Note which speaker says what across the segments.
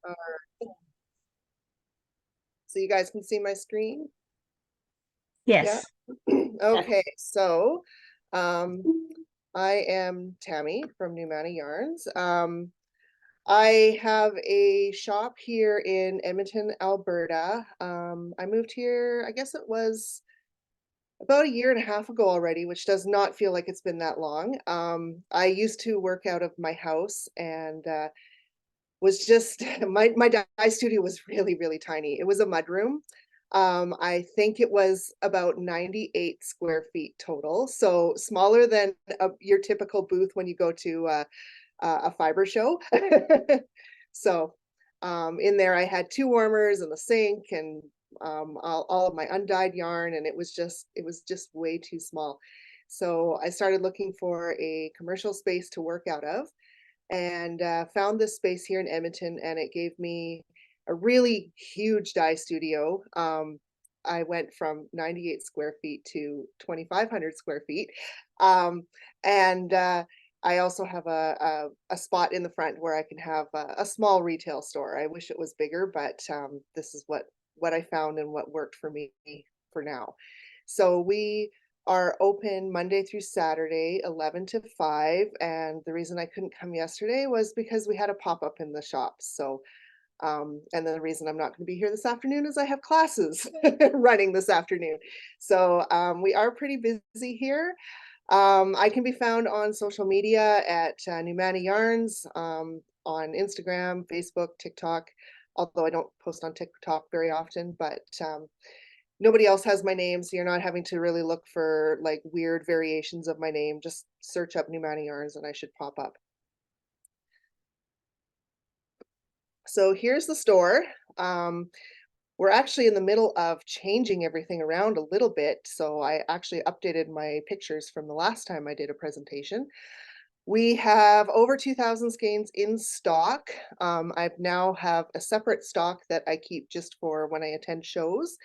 Speaker 1: Uh, so you guys can see my screen? Yeah.
Speaker 2: Yes.
Speaker 1: Okay, so um, I am Tammy from Numana Yarns. I have a shop here in Edmonton, Alberta. I moved here, I guess it was about a year and a half ago already, which does not feel like it's been that long. I used to work out of my house and was just my dye studio was really, really tiny. It was a mudroom. I think it was about 98 square feet total, so smaller than your typical booth when you go to a Fibre show. So in there, I had two warmers and the sink and all of my undyed yarn, and it was just way too small. So I started looking for a commercial space to work out of and found this space here in Edmonton, and it gave me a really huge dye studio. I went from 98 square feet to 2,500 square feet. Um, and I also have a spot in the front where I can have a small retail store. I wish it was bigger, but this is what I found and what worked for me for now. So we are open Monday through Saturday, 11 to 5. And the reason I couldn't come yesterday was because we had a pop-up in the shop. So, and then the reason I'm not going to be here this afternoon is I have classes running this afternoon. So we are pretty busy here. I can be found on social media at Numana Yarns, on Instagram, Facebook, TikTok, although I don't post on TikTok very often, but nobody else has my name, so you're not having to really look for like weird variations of my name. Just search up Numana Yarns and I should pop up. So here's the store. We're actually in the middle of changing everything around a little bit. So I actually updated my pictures from the last time I did a presentation. We have over 2,000 skeins in stock. I now have a separate stock that I keep just for when I attend shows.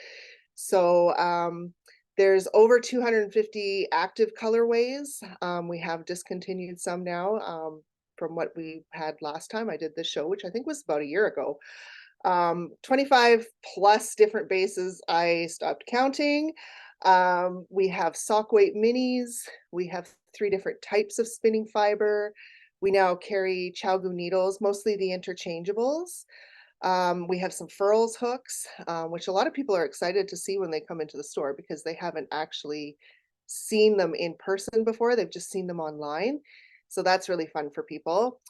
Speaker 1: So there's over 250 active colorways. We have discontinued some now from what we had last time I did this show, which I think was about a year ago. 25 plus different bases. I stopped counting. We have sock weight minis. We have 3 different types of spinning fiber. We now carry Chalgu needles, mostly the interchangeables. We have some furls hooks, which a lot of people are excited to see when they come into the store because they haven't actually seen them in person before. They've just seen them online. So that's really fun for people.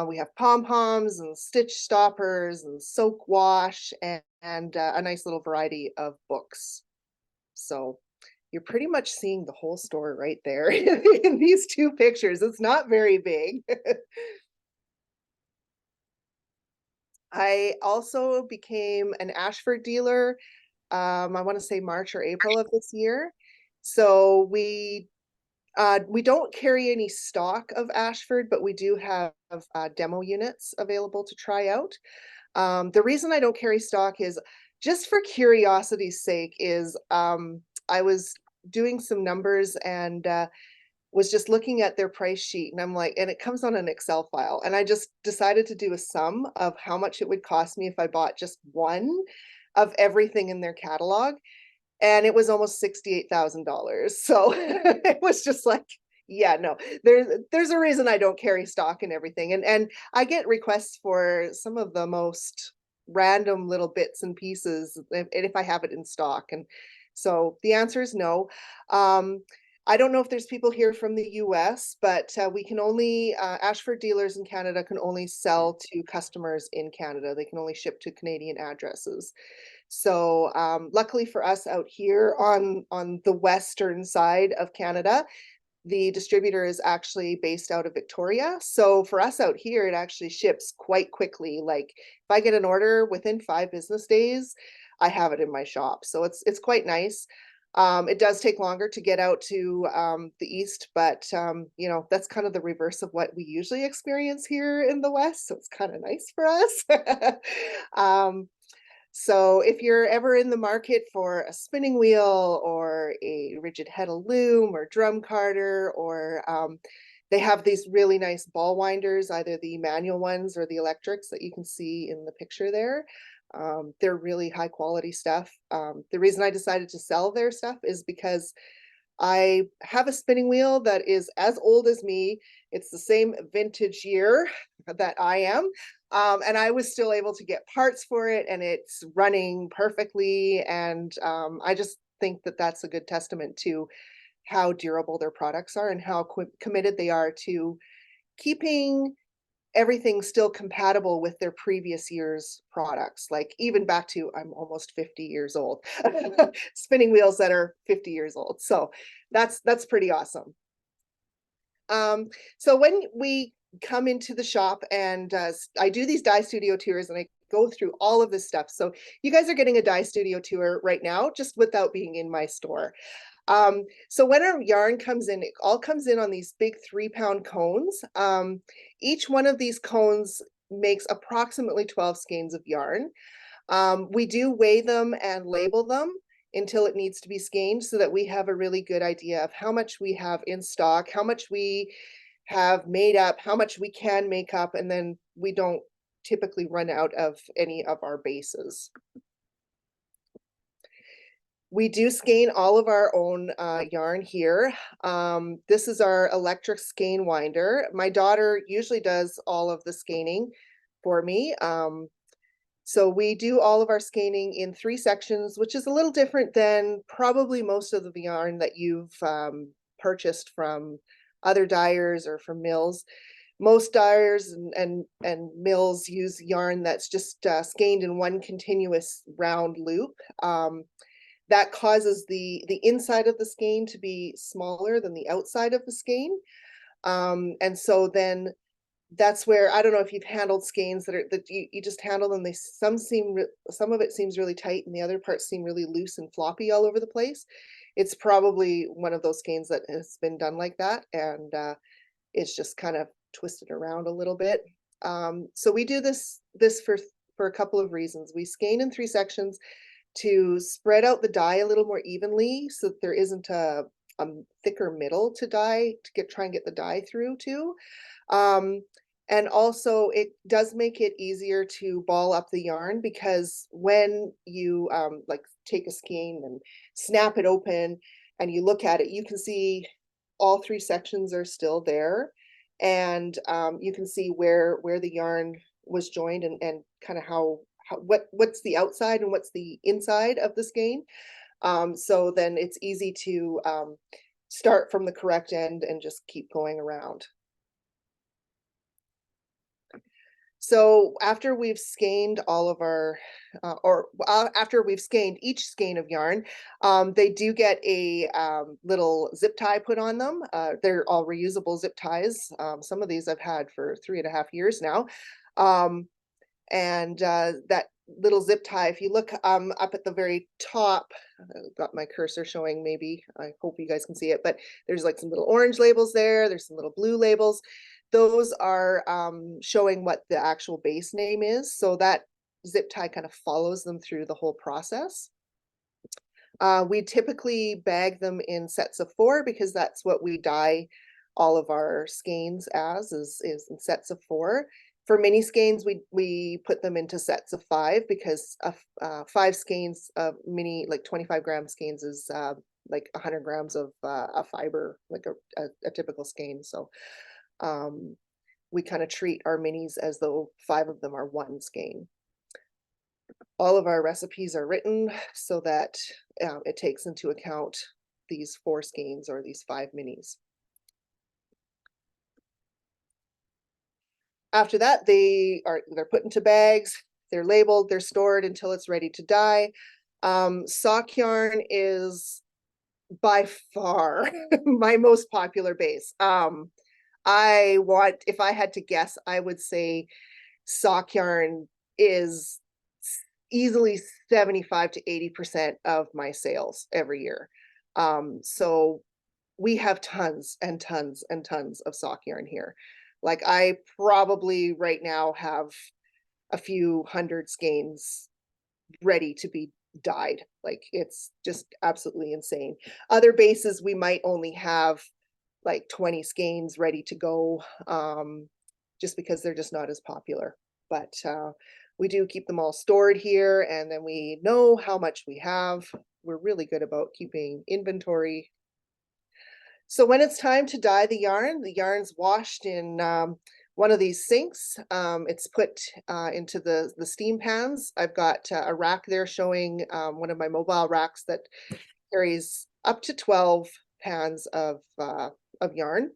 Speaker 1: We have pom-poms and stitch stoppers and soak wash and a nice little variety of books. So you're pretty much seeing the whole store right there in these 2 pictures. It's not very big. I also became an Ashford dealer, I want to say March or April of this year. So we don't carry any stock of Ashford, but we do have demo units available to try out. The reason I don't carry stock is just for curiosity's sake is I was doing some numbers and was just looking at their price sheet and I'm like, and it comes on an Excel file. And I just decided to do a sum of how much it would cost me if I bought just one of everything in their catalog. And it was almost $68,000. So it was just like, yeah, no, there's a reason I don't carry stock and everything. And I get requests for some of the most random little bits and pieces if I have it in stock. And so the answer is no. I don't know if there's people here from the US, but we can only, Ashford dealers in Canada can only sell to customers in Canada. They can only ship to Canadian addresses. So luckily for us out here on the western side of Canada, the distributor is actually based out of Victoria. So for us out here, it actually ships quite quickly. Like if I get an order within 5 business days, I have it in my shop. So it's quite nice. It does take longer to get out to the east, but you know, that's kind of the reverse of what we usually experience here in the west. So it's kind of nice for us. So if you're ever in the market for a spinning wheel or a rigid heddle loom or drum carder or They have these really nice ball winders, either the manual ones or the electrics that you can see in the picture there. They're really high quality stuff. The reason I decided to sell their stuff is because I have a spinning wheel that is as old as me. It's the same vintage year that I am. And I was still able to get parts for it, and it's running perfectly. And I just think that that's a good testament to how durable their products are and how committed they are to keeping everything still compatible with their previous year's products. Like even back to, I'm almost 50 years old, spinning wheels that are 50 years old. So that's pretty awesome. So when we come into the shop, and I do these dye studio tours, and I go through all of this stuff. So you guys are getting a dye studio tour right now, just without being in my store. So when our yarn comes in, it all comes in on these big 3-pound cones. Each one of these cones makes approximately 12 skeins of yarn. We do weigh them and label them until it needs to be skeined, so that we have a really good idea of how much we have in stock, how much we have made up, how much we can make up, and then we don't typically run out of any of our bases. We do skein all of our own yarn here. This is our electric skein winder. My daughter usually does all of the skeining for me. So we do all of our skeining in 3 sections, which is a little different than probably most of the yarn that you've purchased from other dyers or from mills. Most dyers and mills use yarn that's just skeined in one continuous round loop. That causes the inside of the skein to be smaller than the outside of the skein. And so then that's where, I don't know if you've handled skeins that you just handle them. Some of it seems really tight, and the other parts seem really loose and floppy all over the place. It's probably one of those skeins that has been done like that, and it's just kind of twisted around a little bit. So we do this for a couple of reasons. We skein in 3 sections to spread out the dye a little more evenly, so that there isn't a thicker middle to dye, to try and get the dye through too. And also it does make it easier to ball up the yarn, because when you like take a skein and snap it open and you look at it, you can see all 3 sections are still there, and you can see where the yarn was joined, and kind of what's the outside and what's the inside of the skein. So then it's easy to start from the correct end and just keep going around. So after we've skeined all of our, after we've skeined each skein of yarn, they do get a little zip tie put on them. They're all reusable zip ties. Some of these I've had for 3.5 years now. And that little zip tie, if you look up at the very top, I've got my cursor showing, maybe, I hope you guys can see it, but there's like some little orange labels there, there's some little blue labels. Those are showing what the actual base name is, so that zip tie kind of follows them through the whole process. We typically bag them in sets of 4, because that's what we dye all of our skeins as, is in sets of 4. For mini skeins, we put them into sets of 5, because 5 skeins of mini, like 25-gram skeins, is like 100 grams of a fiber, like a typical skein. So we kind of treat our minis as though 5 of them are one skein. All of our recipes are written so that it takes into account these 4 skeins or these 5 minis. After that, they're put into bags, they're labeled, they're stored until it's ready to dye. Sock yarn is by far my most popular base. If I had to guess, I would say sock yarn is easily 75 to 80% of my sales every year. So we have tons and tons and tons of sock yarn here. Like, I probably right now have a few hundred skeins ready to be dyed. Like, it's just absolutely insane. Other bases, we might only have like 20 skeins ready to go, just because they're just not as popular. But we do keep them all stored here, and then we know how much we have. We're really good about keeping inventory. So when it's time to dye the yarn's washed in one of these sinks. It's put into the steam pans. I've got a rack there showing one of my mobile racks that carries up to 12 pans of yarn.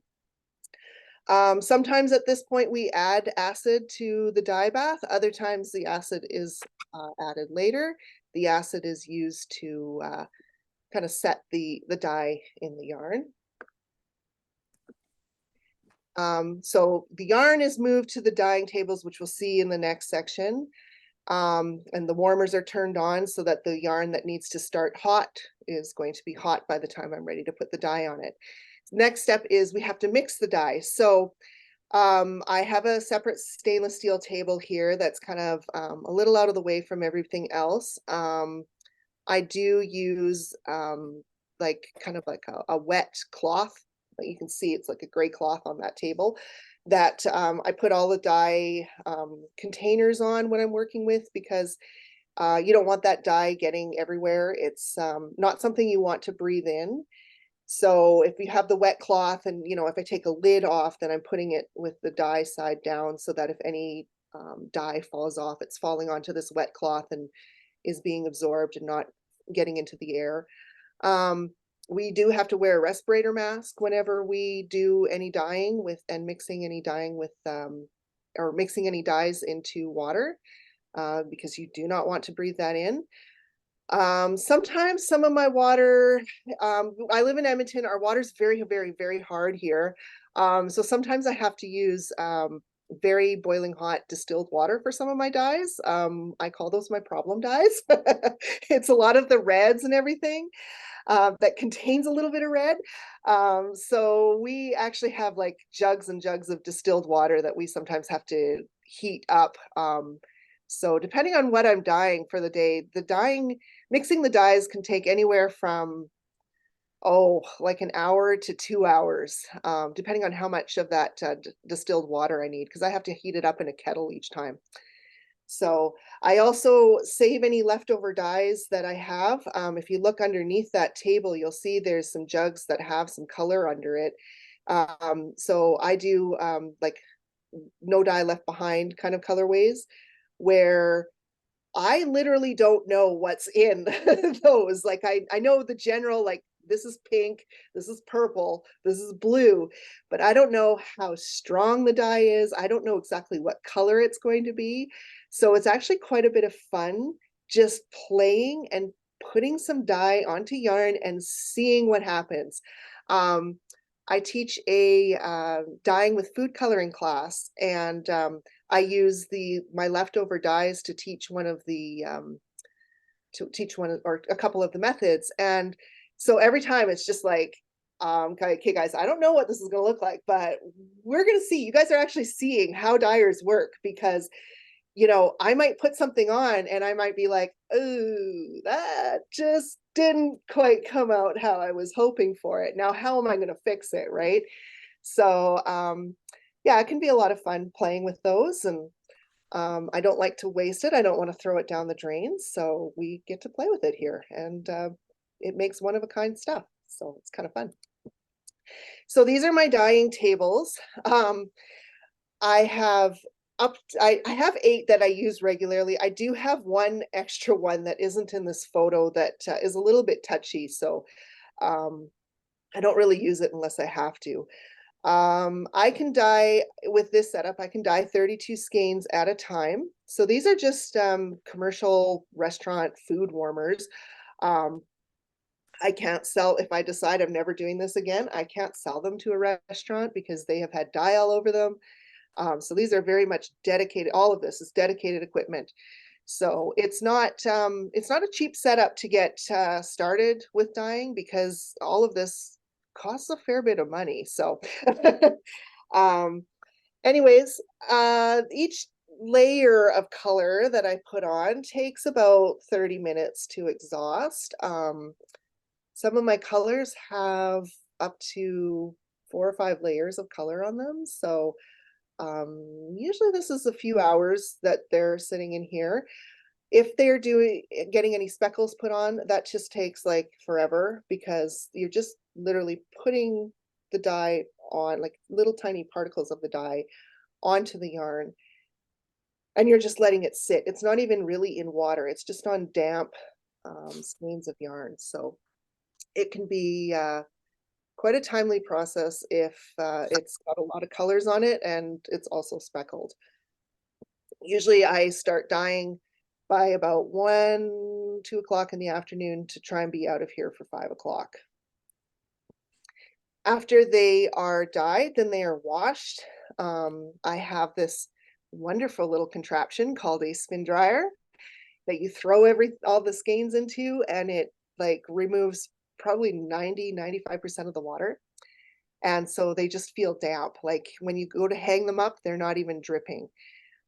Speaker 1: Sometimes at this point we add acid to the dye bath. Other times the acid is added later. The acid is used to kind of set the dye in the yarn. So the yarn is moved to the dyeing tables, which we'll see in the next section. And the warmers are turned on so that the yarn that needs to start hot is going to be hot by the time I'm ready to put the dye on it. Next step is we have to mix the dye. So I have a separate stainless steel table here that's kind of a little out of the way from everything else. I do use like kind of like a wet cloth. You can see it's like a gray cloth on that table that I put all the dye containers on when I'm working with, because you don't want that dye getting everywhere. It's not something you want to breathe in. So if you have the wet cloth and, you know, if I take a lid off, then I'm putting it with the dye side down so that if any dye falls off, it's falling onto this wet cloth and is being absorbed and not getting into the air. We do have to wear a respirator mask whenever we do any dyeing with and mixing any dyeing with or mixing any dyes into water, because you do not want to breathe that in. Sometimes some of my water, I live in Edmonton, our water's very, very, very hard here. So sometimes I have to use very boiling hot distilled water for some of my dyes. I call those my problem dyes. It's a lot of the reds and everything that contains a little bit of red. So we actually have like jugs and jugs of distilled water that we sometimes have to heat up. So depending on what I'm dyeing for the day, mixing the dyes can take anywhere from, like an hour to 2 hours, depending on how much of that distilled water I need, because I have to heat it up in a kettle each time. So I also save any leftover dyes that I have. If you look underneath that table, you'll see there's some jugs that have some color under it. So I do like no dye left behind kind of colorways, where I literally don't know what's in those. Like I know the general, like this is pink, this is purple, this is blue, but I don't know how strong the dye is. I don't know exactly what color it's going to be. So it's actually quite a bit of fun just playing and putting some dye onto yarn and seeing what happens. I teach a dyeing with food coloring class, and I use my leftover dyes to teach one of the or a couple of the methods. And so every time it's just like, okay, guys, I don't know what this is going to look like, but we're going to see. You guys are actually seeing how dyers work, because, you know, I might put something on and I might be like, oh, that just didn't quite come out how I was hoping for it. Now, how am I going to fix it, right? So, yeah, it can be a lot of fun playing with those, and I don't like to waste it. I don't want to throw it down the drain, so we get to play with it here, and it makes one of a kind stuff. So it's kind of fun. So these are my dyeing tables. I have I have 8 that I use regularly. I do have one extra one that isn't in this photo that is a little bit touchy, so I don't really use it unless I have to. I can dye with this setup. I can dye 32 skeins at a time. So these are just commercial restaurant food warmers. I can't sell, if I decide I'm never doing this again, I can't sell them to a restaurant because they have had dye all over them. So these are very much dedicated. All of this is dedicated equipment. So it's not a cheap setup to get started with dyeing, because all of this costs a fair bit of money. So anyways, each layer of color that I put on takes about 30 minutes to exhaust. Some of my colors have up to 4 or 5 layers of color on them. So usually this is a few hours that they're sitting in here. If they're getting any speckles put on, that just takes like forever because you're just literally putting the dye on, like little tiny particles of the dye onto the yarn, and you're just letting it sit. It's not even really in water. It's just on damp skeins of yarn. So it can be quite a timely process if it's got a lot of colors on it and it's also speckled. Usually I start dyeing by about 1, 2 o'clock in the afternoon to try and be out of here for 5 o'clock. After they are dyed, then they are washed. I have this wonderful little contraption called a spin dryer that you throw all the skeins into, and it like removes probably 90–95% of the water. And so they just feel damp. Like when you go to hang them up, they're not even dripping.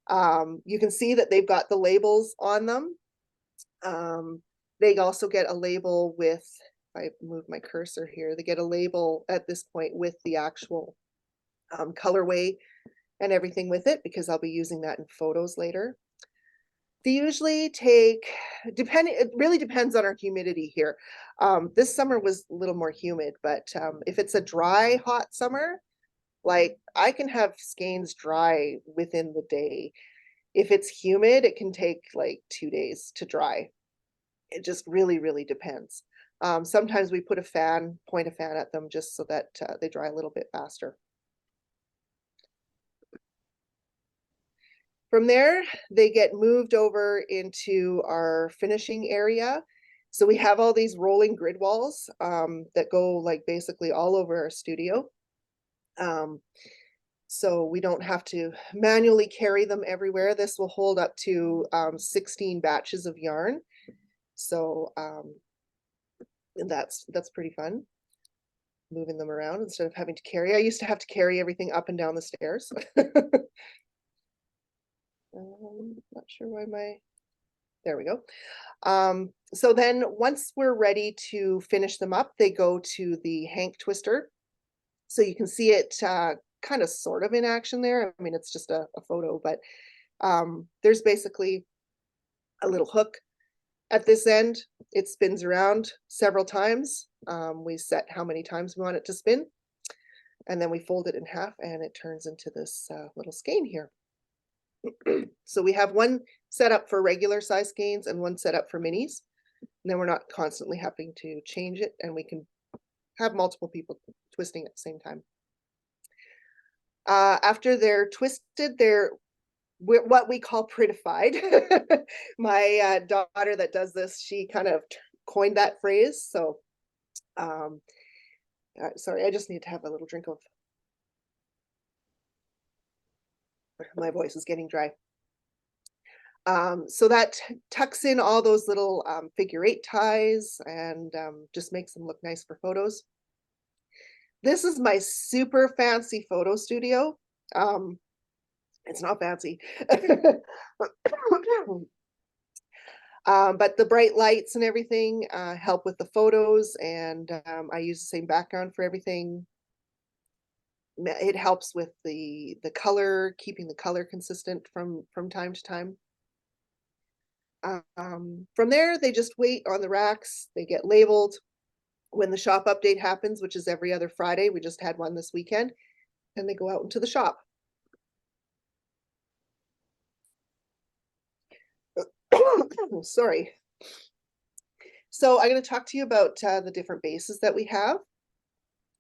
Speaker 1: You can see that they've got the labels on them. They also get a label with, if I move my cursor here, they get a label at this point with the actual colorway and everything with it, because I'll be using that in photos later. They usually take, it really depends on our humidity here. This summer was a little more humid, but if it's a dry, hot summer, like I can have skeins dry within the day. If it's humid, it can take like 2 days to dry. It just really, really depends. Sometimes we put point a fan at them just so that they dry a little bit faster. From there, they get moved over into our finishing area. So we have all these rolling grid walls that go like basically all over our studio. So we don't have to manually carry them everywhere. This will hold up to 16 batches of yarn. So that's pretty fun, moving them around instead of having to carry. I used to have to carry everything up and down the stairs. Not sure why there we go. So then once we're ready to finish them up, they go to the hank twister. So you can see it kind of sort of in action there. I mean, it's just a photo, but there's basically a little hook at this end. It spins around several times. We set how many times we want it to spin, and then we fold it in half and it turns into this little skein here. So we have one set up for regular size skeins and one set up for minis. And then we're not constantly having to change it, and we can have multiple people twisting at the same time. After they're twisted, they're what we call prettified. My daughter that does this, she kind of coined that phrase. So, sorry, I just need to have a little drink of, my voice is getting dry. So that tucks in all those little figure 8 ties and just makes them look nice for photos. This is my super fancy photo studio. It's not fancy. But the bright lights and everything help with the photos, and I use the same background for everything. It helps with the color, keeping the color consistent from time to time. From there, they just wait on the racks. They get labeled. When the shop update happens, which is every other Friday, we just had one this weekend, and they go out into the shop. Sorry. So I'm going to talk to you about the different bases that we have.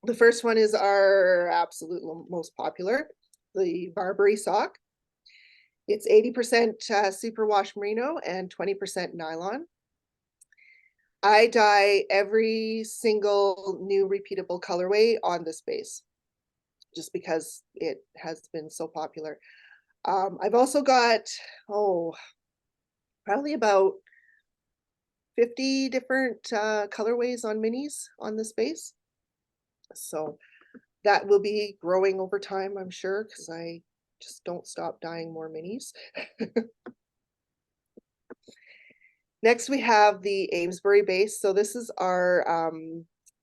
Speaker 1: The first one is our absolute most popular, the Barbary sock. It's 80% superwash merino and 20% nylon. I dye every single new repeatable colorway on this base, just because it has been so popular. I've also got, probably about 50 different colorways on minis on this base. So that will be growing over time, I'm sure, because I just don't stop dyeing more minis. Next, we have the Amesbury base. So this is our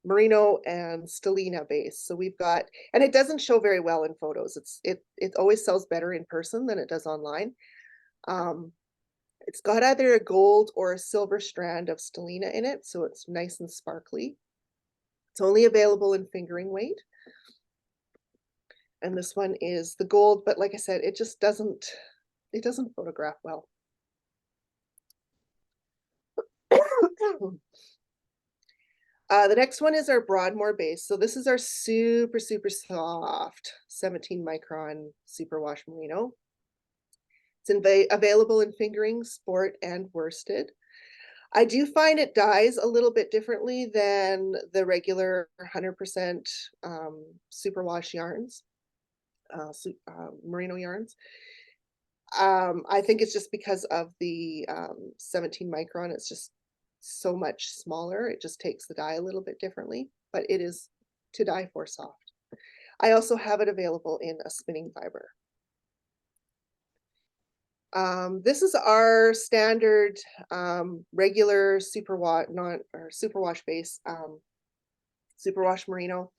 Speaker 1: merino and stellina base. So we've got, and it doesn't show very well in photos. It always sells better in person than it does online. It's got either a gold or a silver strand of stellina in it, so it's nice and sparkly. It's only available in fingering weight. And this one is the gold, but like I said, it just doesn't photograph well. The next one is our Broadmoor base. So this is our super, super soft 17 micron superwash merino. It's available in fingering, sport, and worsted. I do find it dyes a little bit differently than the regular 100% superwash yarns, merino yarns. I think it's just because of the 17 micron. It's just so much smaller. It just takes the dye a little bit differently, but it is to dye for soft. I also have it available in a spinning fiber. This is our standard regular superwash base, superwash merino.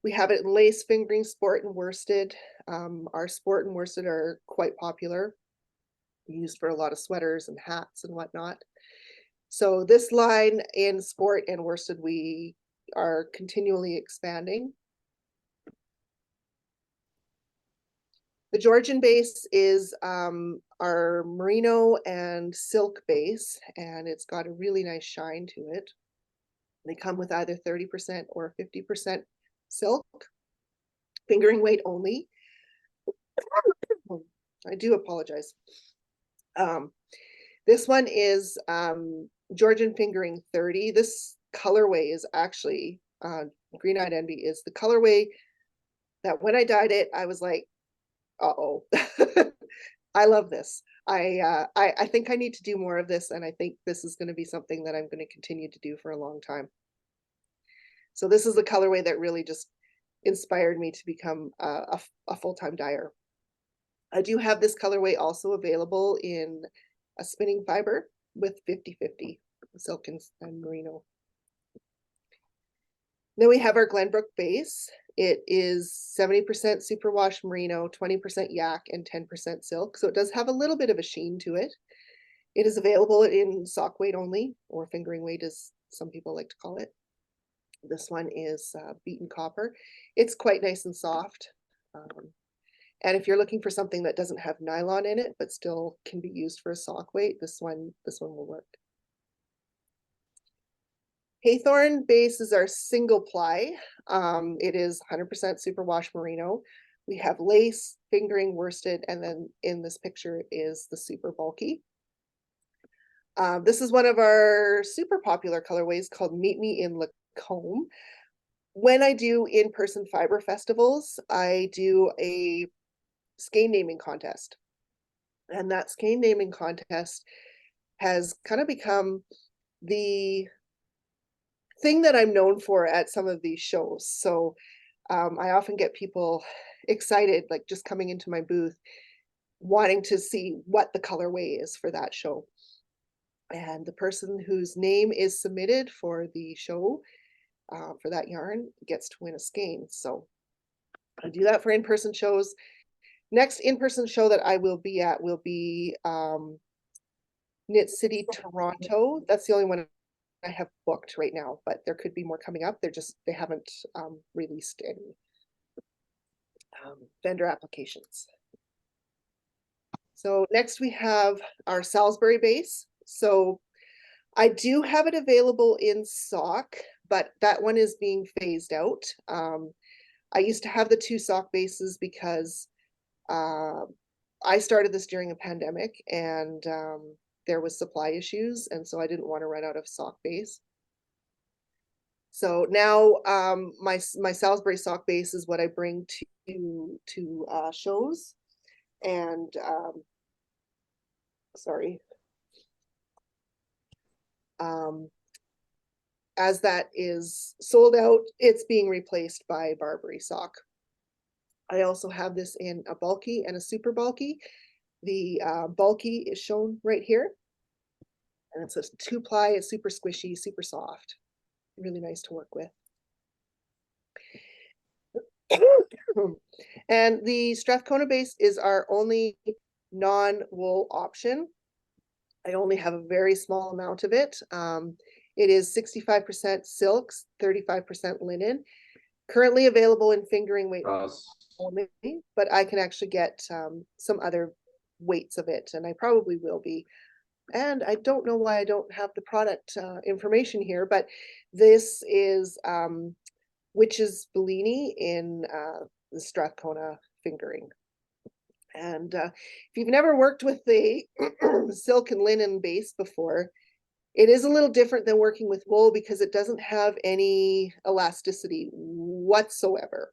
Speaker 1: We have it in lace, fingering, sport, and worsted. Our sport and worsted are quite popular, used for a lot of sweaters and hats and whatnot. So this line in sport and worsted, we are continually expanding. The Georgian base is our merino and silk base, and it's got a really nice shine to it. They come with either 30% or 50% silk, fingering weight only. I do apologize. This one is Georgian fingering 30. This colorway is actually, Green-Eyed Envy is the colorway that when I dyed it, I was like, uh-oh. I love this. I think I need to do more of this, and I think this is going to be something that I'm going to continue to do for a long time. So this is the colorway that really just inspired me to become a full-time dyer. I do have this colorway also available in a spinning fiber with 50-50 silk and merino. Then we have our Glenbrook base. It is 70% superwash merino, 20% yak, and 10% silk. So it does have a little bit of a sheen to it. It is available in sock weight only, or fingering weight as some people like to call it. This one is beaten copper. It's quite nice and soft. And if you're looking for something that doesn't have nylon in it, but still can be used for a sock weight, this one will work. Haythorn base is our single ply. It is 100% superwash merino. We have lace, fingering, worsted, and then in this picture is the super bulky. This is one of our super popular colorways called Meet Me in Lacombe. When I do in-person fiber festivals, I do a skein naming contest. And that skein naming contest has kind of become the thing that I'm known for at some of these shows. So I often get people excited, like just coming into my booth, wanting to see what the colorway is for that show. And the person whose name is submitted for the show for that yarn gets to win a skein. So I do that for in-person shows. Next in-person show that I will be at will be Knit City, Toronto. That's the only one I have booked right now, but there could be more coming up. They haven't released any vendor applications. So next we have our Salisbury base. So I do have it available in sock, but that one is being phased out. I used to have the 2 sock bases because I started this during a pandemic, and there was supply issues, and so I didn't want to run out of sock base. So now my Salisbury sock base is what I bring to shows, and sorry. As that is sold out, it's being replaced by Barbary sock. I also have this in a bulky and a super bulky. The bulky is shown right here. And it's a 2-ply, it's super squishy, super soft. Really nice to work with. And the Strathcona base is our only non-wool option. I only have a very small amount of it. It is 65% silks, 35% linen. Currently available in fingering weight only, but I can actually get some other weights of it, and I probably will be. And I don't know why I don't have the product information here, but this is Witch's Bellini in the Strathcona fingering. And if you've never worked with the silk and linen base before, it is a little different than working with wool because it doesn't have any elasticity whatsoever.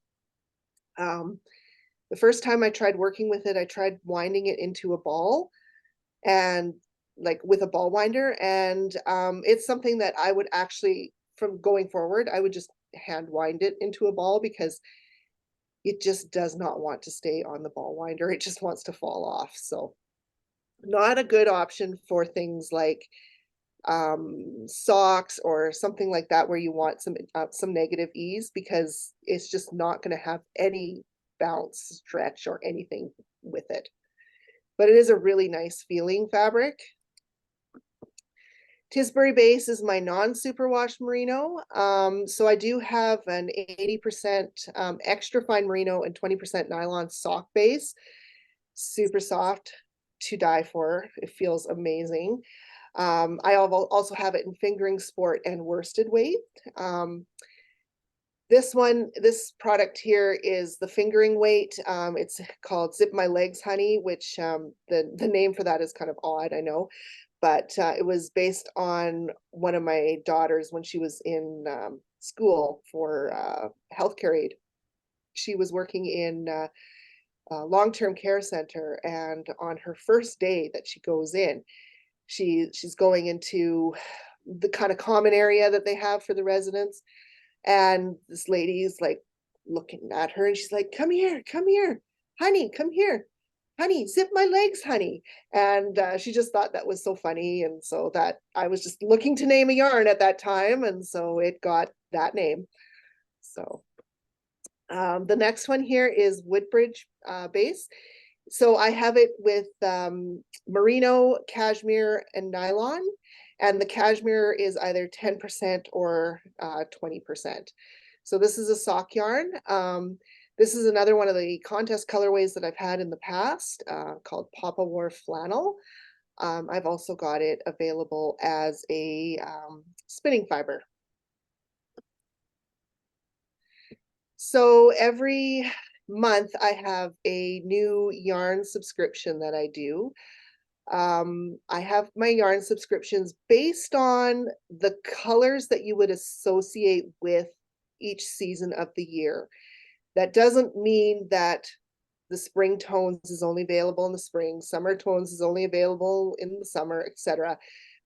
Speaker 1: The first time I tried working with it, I tried winding it into a ball and like with a ball winder. And it's something that I would actually, from going forward, I would just hand wind it into a ball because it just does not want to stay on the ball winder. It just wants to fall off. So not a good option for things like socks or something like that where you want some negative ease, because it's just not going to have any bounce, stretch, or anything with it. But it is a really nice feeling fabric. Tisbury base is my non-superwash merino. So I do have an 80% extra fine merino and 20% nylon sock base. Super soft to die for. It feels amazing. I also have it in fingering sport and worsted weight. This product here is the fingering weight. It's called Zip My Legs Honey, which the name for that is kind of odd, I know. But it was based on one of my daughters when she was in school for healthcare aid. She was working in a long-term care center, and on her first day that she goes in, she's going into the kind of common area that they have for the residents, and this lady's like looking at her and she's like, come here, honey, come here, honey, zip my legs, honey. And she just thought that was so funny, and so that I was just looking to name a yarn at that time, and so it got that name. So the next one here is Woodbridge base. So I have it with merino, cashmere, and nylon. And the cashmere is either 10% or 20%. So this is a sock yarn. This is another one of the contest colorways that I've had in the past called Papa War Flannel. I've also got it available as a spinning fiber. So every month I have a new yarn subscription that I do. I have my yarn subscriptions based on the colors that you would associate with each season of the year. That doesn't mean that the spring tones is only available in the spring, summer tones is only available in the summer, etc.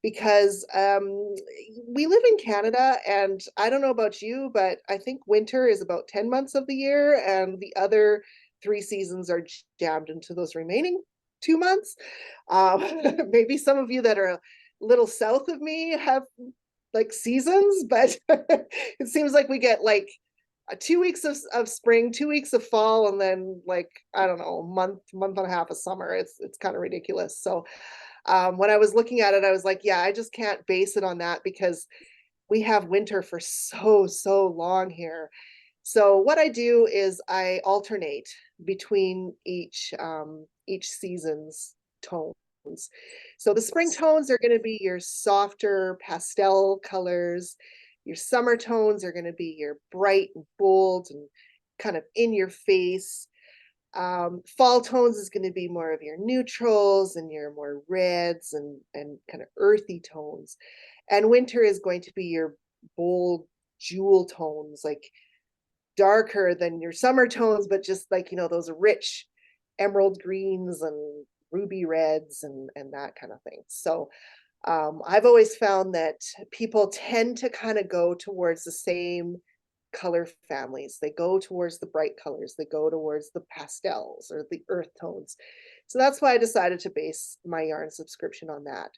Speaker 1: Because we live in Canada, and I don't know about you, but I think winter is about 10 months of the year, and the other 3 seasons are jammed into those remaining 2 months. Maybe some of you that are a little south of me have like seasons, but it seems like we get like 2 weeks of spring, 2 weeks of fall, and then like, I don't know, month and a half of summer. It's kind of ridiculous. So when I was looking at it, I was like, yeah, I just can't base it on that because we have winter for so long here. So what I do is I alternate between each season's tones. So the spring tones are going to be your softer pastel colors. Your summer tones are going to be your bright and bold and kind of in your face. Fall tones is going to be more of your neutrals and your more reds and kind of earthy tones. And winter is going to be your bold jewel tones, like darker than your summer tones, but just like, you know, those rich emerald greens and ruby reds and that kind of thing. So I've always found that people tend to kind of go towards the same color families. They go towards the bright colors, they go towards the pastels or the earth tones. So that's why I decided to base my yarn subscription on that.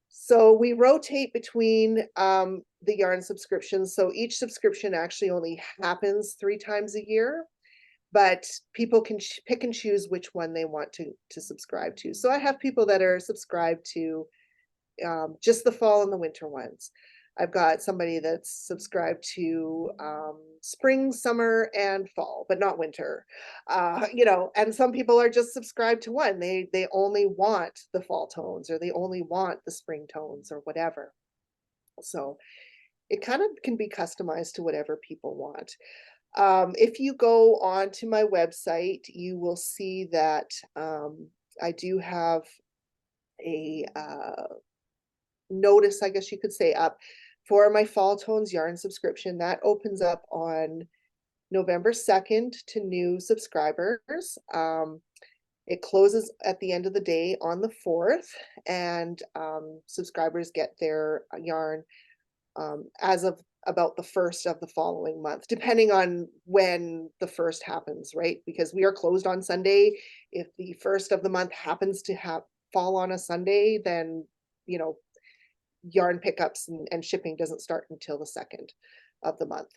Speaker 1: So we rotate between the yarn subscriptions. So each subscription actually only happens 3 times a year, but people can pick and choose which one they want to subscribe to. So I have people that are subscribed to just the fall and the winter ones. I've got somebody that's subscribed to spring, summer, and fall, but not winter. You know, and some people are just subscribed to one. They only want the fall tones, or they only want the spring tones, or whatever. So it kind of can be customized to whatever people want. If you go onto my website, you will see that I do have a notice, I guess you could say, up for my Fall Tones yarn subscription. That opens up on November 2nd to new subscribers. It closes at the end of the day on the 4th, and subscribers get their yarn as of about the 1st of the following month, depending on when the 1st happens, right? Because we are closed on Sunday. If the 1st of the month happens to fall on a Sunday, then, you know, yarn pickups and shipping doesn't start until the 2nd of the month.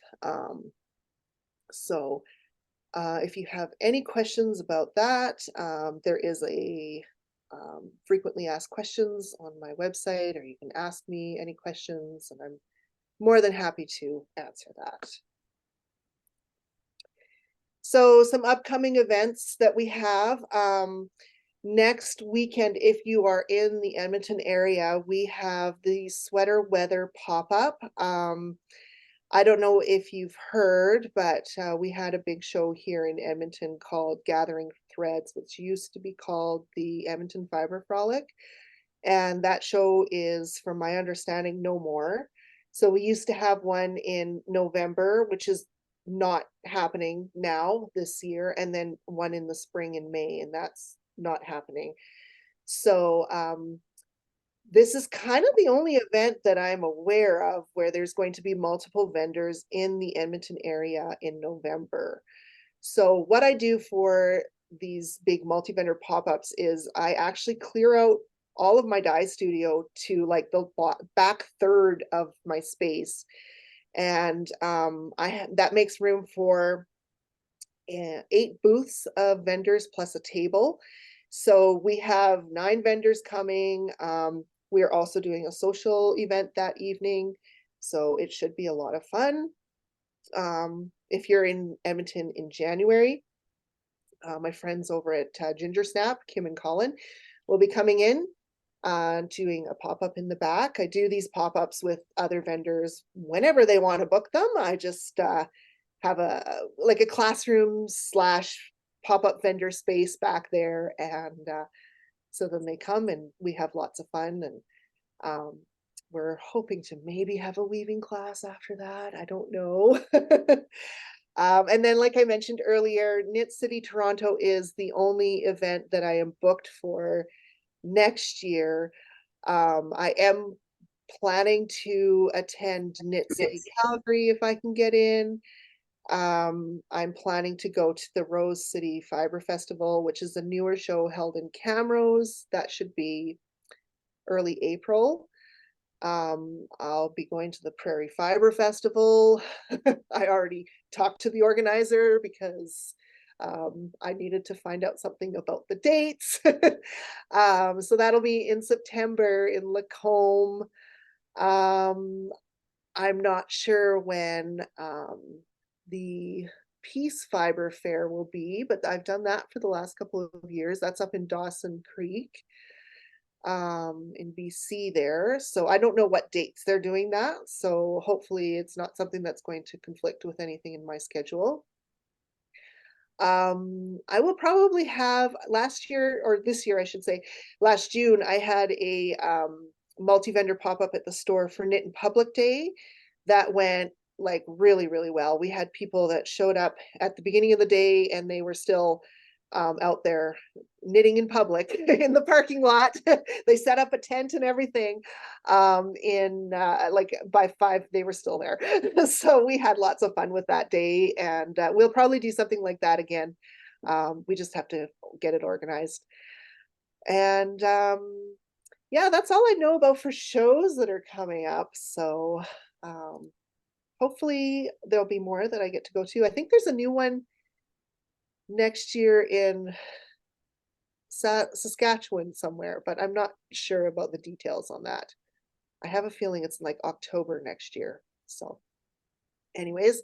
Speaker 1: So if you have any questions about that, there is a frequently asked questions on my website, or you can ask me any questions, and I'm more than happy to answer that. So some upcoming events that we have. Next weekend, if you are in the Edmonton area, we have the Sweater Weather pop-up. I don't know if you've heard, but we had a big show here in Edmonton called Gathering Threads, which used to be called the Edmonton Fibre Frolic. And that show is, from my understanding, no more. So we used to have one in November, which is not happening now this year, and then one in the spring in May, and that's not happening. So this is kind of the only event that I'm aware of where there's going to be multiple vendors in the Edmonton area in November. So what I do for these big multi-vendor pop-ups is I actually clear out all of my dye studio to like the back third of my space. And that makes room for 8 booths of vendors plus a table. So we have 9 vendors coming. We're also doing a social event that evening, so it should be a lot of fun. If you're in Edmonton in January, my friends over at Ginger Snap, Kim and Colin, will be coming in doing a pop-up in the back. I do these pop-ups with other vendors whenever they want to book them. I just have a classroom slash pop-up vendor space back there, and so then they come and we have lots of fun, and we're hoping to maybe have a weaving class after that. I don't know. And then, like I mentioned earlier, Knit City Toronto is the only event that I am booked for next year. I am planning to attend Knit City Calgary if I can get in. I'm planning to go to the Rose City Fibre Festival, which is a newer show held in Camrose. That should be early April. I'll be going to the Prairie Fibre Festival. I already talked to the organizer because I needed to find out something about the dates. So that'll be in September in Lacombe. I'm not sure when the Peace Fibre Fair will be, but I've done that for the last couple of years. That's up in Dawson Creek in BC there. So I don't know what dates they're doing that. So hopefully it's not something that's going to conflict with anything in my schedule. I will probably have last year, or this year, I should say, last June, I had a multi-vendor pop-up at the store for Knit in Public Day. That went like really, really well. We had people that showed up at the beginning of the day and they were still out there knitting in public in the parking lot. They set up a tent and everything. Like by 5, they were still there. So we had lots of fun with that day, and we'll probably do something like that again. We just have to get it organized. And yeah, that's all I know about for shows that are coming up. So um, hopefully there'll be more that I get to go to. I think there's a new one next year in Saskatchewan somewhere, but I'm not sure about the details on that. I have a feeling it's in like October next year. So, anyways,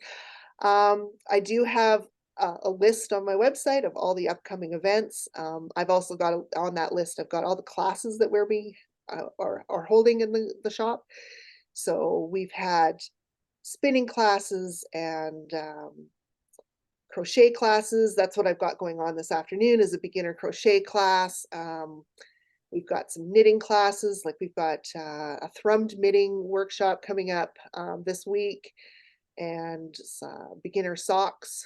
Speaker 1: I do have a list on my website of all the upcoming events. I've also got on that list, I've got all the classes that we're being are holding in the shop. So we've had spinning classes and crochet classes. That's what I've got going on this afternoon is a beginner crochet class. We've got some knitting classes, like we've got a thrummed knitting workshop coming up this week, and beginner socks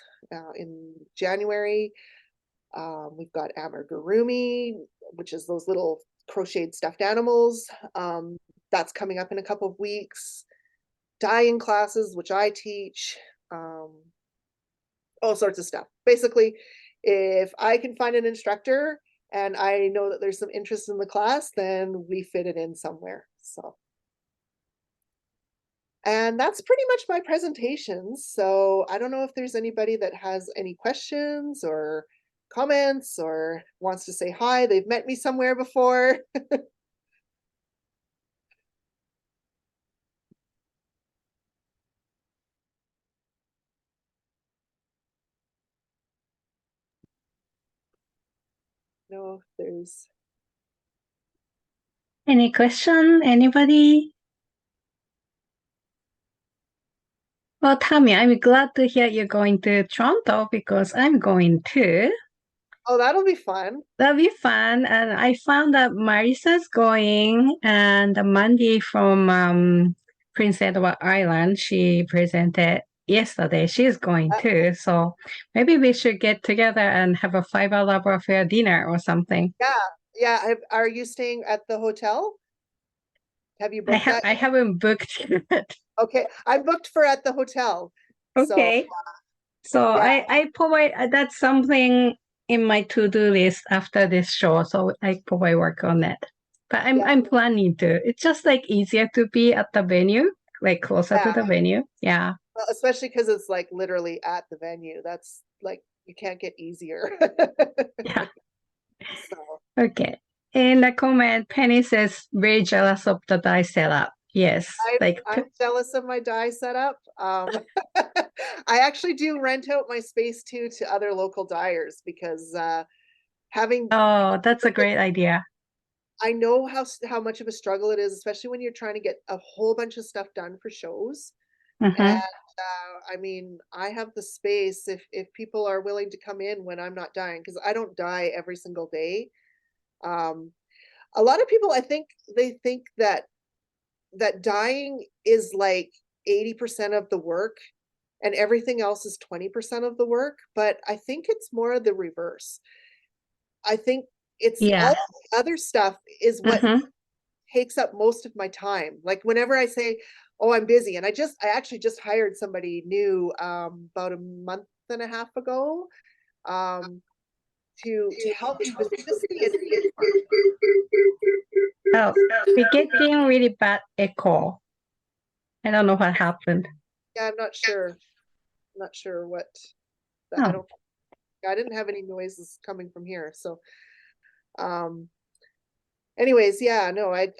Speaker 1: in January. We've got amigurumi, which is those little crocheted stuffed animals. That's coming up in a couple of weeks. Dyeing classes, which I teach. All sorts of stuff. Basically, if I can find an instructor and I know that there's some interest in the class, then we fit it in somewhere. So, and that's pretty much my presentation. So I don't know if there's anybody that has any questions or comments or wants to say hi. They've met me somewhere before. No, if there's
Speaker 2: Any question? Anybody? Well, Tammy, I'm glad to hear you're going to Toronto because I'm going too.
Speaker 1: oh, that'll be fun.
Speaker 2: That'll be fun. And I found that Marisa's going, and Mandy from Prince Edward Island, she presented yesterday. She's going too. So maybe we should get together and have a Fibre Love Affair dinner or something.
Speaker 1: Yeah, yeah. Are you staying at the hotel? Have you booked that?
Speaker 2: I haven't booked yet.
Speaker 1: Okay, I'm booked for at the hotel. So
Speaker 2: Okay. So
Speaker 1: yeah,
Speaker 2: I provide that's something in my to-do list after this show. So I probably work on it. But
Speaker 1: yeah,
Speaker 2: I'm planning to. It's just like easier to be at the venue, like closer to
Speaker 1: yeah.
Speaker 2: the venue. Yeah.
Speaker 1: Well, especially because it's like literally at the venue. That's like you can't get easier.
Speaker 2: Yeah.
Speaker 1: So
Speaker 2: Okay. In the comment, Penny says very jealous of the die setup. Yes.
Speaker 1: I'm jealous of my dye setup. I actually do rent out my space too to other local dyers because having
Speaker 2: Oh, that's a great idea.
Speaker 1: I know how much of a struggle it is, especially when you're trying to get a whole bunch of stuff done for shows. And
Speaker 2: Mm-hmm.
Speaker 1: I mean, I have the space if people are willing to come in when I'm not dyeing, because I don't dye every single day. Um, a lot of people, I think they think that dyeing is like 80% of the work and everything else is 20% of the work, but I think it's more of the reverse. I think it's
Speaker 2: Yeah.
Speaker 1: all the other stuff is what
Speaker 2: Mm-hmm.
Speaker 1: takes up most of my time. Like whenever I say, "Oh, I'm busy," and I actually just hired somebody new about a month and a half ago um, to help me with just the admin part.
Speaker 2: Oh, we're getting really bad echo. I don't know what happened.
Speaker 1: Yeah, I'm not sure. Not sure what that.
Speaker 2: Oh,
Speaker 1: I didn't have any noises coming from here. So, um, anyways, yeah, no, I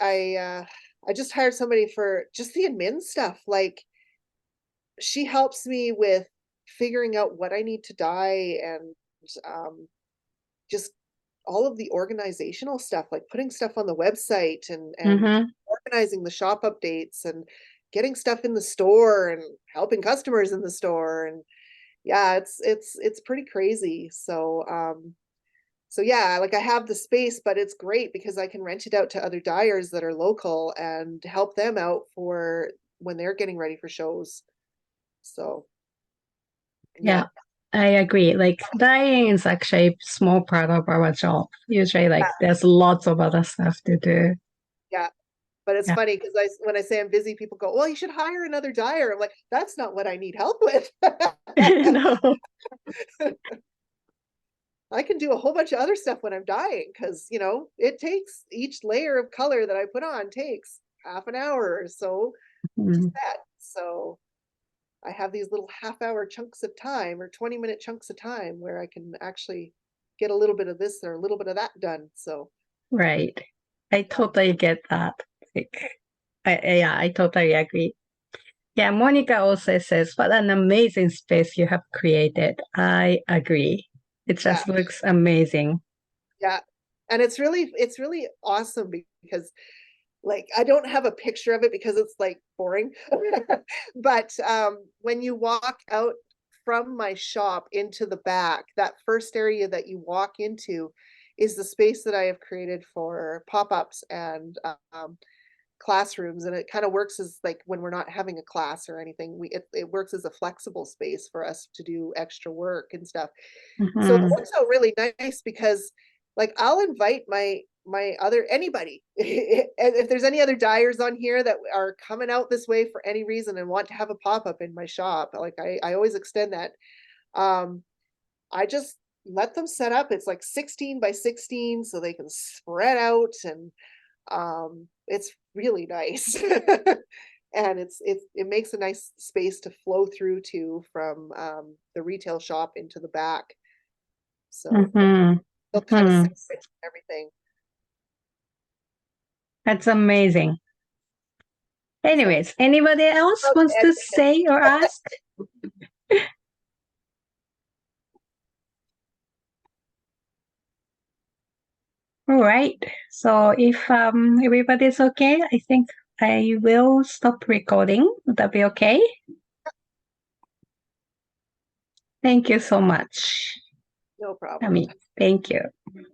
Speaker 1: just hired somebody for just the admin stuff. Like she helps me with figuring out what I need to dye and just all of the organizational stuff, like putting stuff on the website and
Speaker 2: mm-hmm.
Speaker 1: organizing the shop updates and getting stuff in the store and helping customers in the store. And yeah, it's pretty crazy. So yeah, like I have the space, but it's great because I can rent it out to other dyers that are local and help them out for when they're getting ready for shows. So
Speaker 2: Yeah,
Speaker 1: yeah,
Speaker 2: I agree. Like dyeing is actually a small part of our job. Usually,
Speaker 1: yeah,
Speaker 2: like there's lots of other stuff to do.
Speaker 1: yeah. But it's
Speaker 2: Yeah.
Speaker 1: funny because when I say I'm busy, people go, "Well, you should hire another dyer." I'm like, "That's not what I need help with."
Speaker 2: No.
Speaker 1: I can do a whole bunch of other stuff when I'm dyeing because, you know, it takes each layer of color that I put on takes half an hour or so to
Speaker 2: Mm,
Speaker 1: set. So I have these little half-hour chunks of time or 20-minute chunks of time where I can actually get a little bit of this or a little bit of that done. So
Speaker 2: right. I totally get that. Like, yeah, I totally agree. Yeah, Monica also says, what an amazing space you have created. I agree. It
Speaker 1: yeah,
Speaker 2: just looks amazing.
Speaker 1: yeah. And it's really awesome because like I don't have a picture of it because it's like boring. But when you walk out from my shop into the back, that first area that you walk into is the space that I have created for pop-ups and classrooms. And it kind of works as like when we're not having a class or anything, it works as a flexible space for us to do extra work and stuff. So it
Speaker 2: Hmm.
Speaker 1: works out really nice because like I'll invite my other anybody. And if there's any other dyers on here that are coming out this way for any reason and want to have a pop-up in my shop, like I always extend that. Um, I just let them set up. It's like 16 by 16 so they can spread out and it's really nice. And it makes a nice space to flow through to from the retail shop into the back. So
Speaker 2: Hmm.
Speaker 1: they'll kind of
Speaker 2: Hmm.
Speaker 1: separate everything.
Speaker 2: That's amazing.
Speaker 1: So
Speaker 2: Anyways, anybody else wants to say or ask? All right. So if everybody's okay, I think I will stop recording. Would that be okay? Thank you so much.
Speaker 1: no
Speaker 2: I
Speaker 1: problem.
Speaker 2: mean, thank you.